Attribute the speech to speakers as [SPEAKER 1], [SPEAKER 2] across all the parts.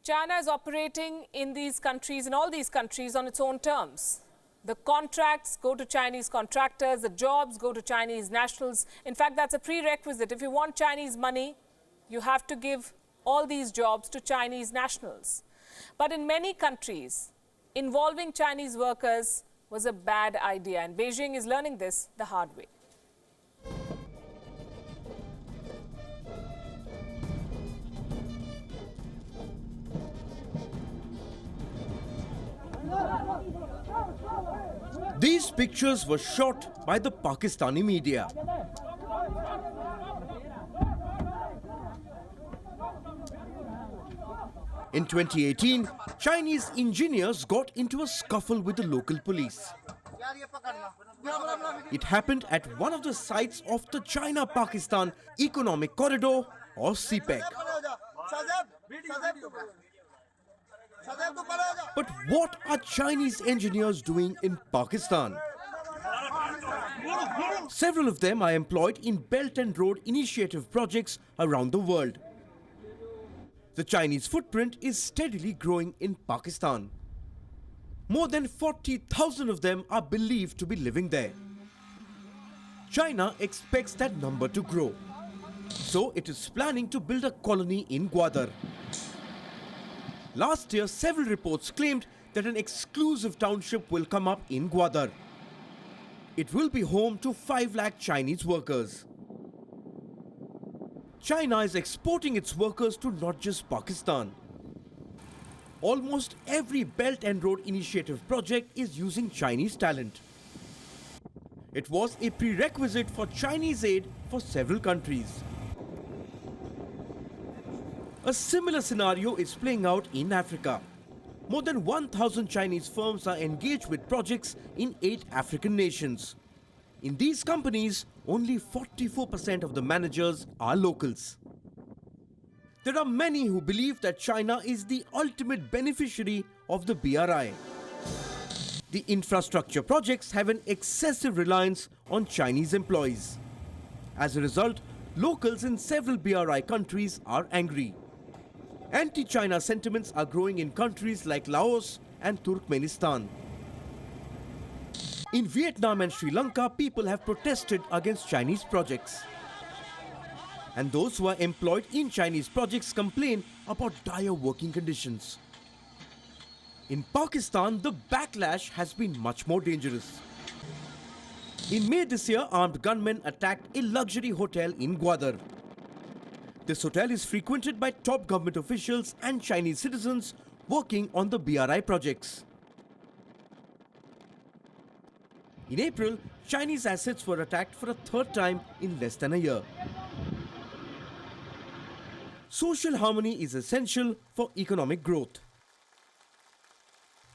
[SPEAKER 1] China is operating in these countries, in all these countries, on its own terms. The contracts go to Chinese contractors, the jobs go to Chinese nationals. In fact, that's a prerequisite. If you want Chinese money, you have to give all these jobs to Chinese nationals. But in many countries, involving Chinese workers was a bad idea, and Beijing is learning this the hard way.
[SPEAKER 2] These pictures were shot by the Pakistani media. In 2018, Chinese engineers got into a scuffle with the local police. It happened at one of the sites of the China-Pakistan Economic Corridor, or CPEC. But what are Chinese engineers doing in Pakistan? Several of them are employed in Belt and Road Initiative projects around the world. The Chinese footprint is steadily growing in Pakistan. More than 40,000 of them are believed to be living there. China expects that number to grow. So it is planning to build a colony in Gwadar. Last year, several reports claimed that an exclusive township will come up in Gwadar. It will be home to 5 lakh Chinese workers. China is exporting its workers to not just Pakistan. Almost every Belt and Road Initiative project is using Chinese talent. It was a prerequisite for Chinese aid for several countries. A similar scenario is playing out in Africa. More than 1,000 Chinese firms are engaged with projects in 8 African nations. In these companies, only 44% of the managers are locals. There are many who believe that China is the ultimate beneficiary of the BRI. The infrastructure projects have an excessive reliance on Chinese employees. As a result, locals in several BRI countries are angry. Anti-China sentiments are growing in countries like Laos and Turkmenistan. In Vietnam and Sri Lanka, people have protested against Chinese projects. And those who are employed in Chinese projects complain about dire working conditions. In Pakistan, the backlash has been much more dangerous. In May this year, armed gunmen attacked a luxury hotel in Gwadar. This hotel is frequented by top government officials and Chinese citizens working on the BRI projects. In April, Chinese assets were attacked for a third time in less than a year. Social harmony is essential for economic growth.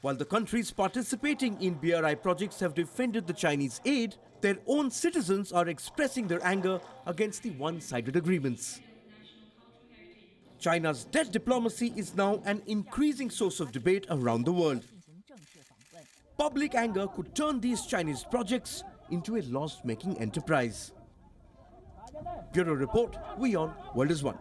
[SPEAKER 2] While the countries participating in BRI projects have defended the Chinese aid, their own citizens are expressing their anger against the one-sided agreements. China's debt diplomacy is now an increasing source of debate around the world. Public anger could turn these Chinese projects into a loss-making enterprise. Bureau Report, Wion, World is One.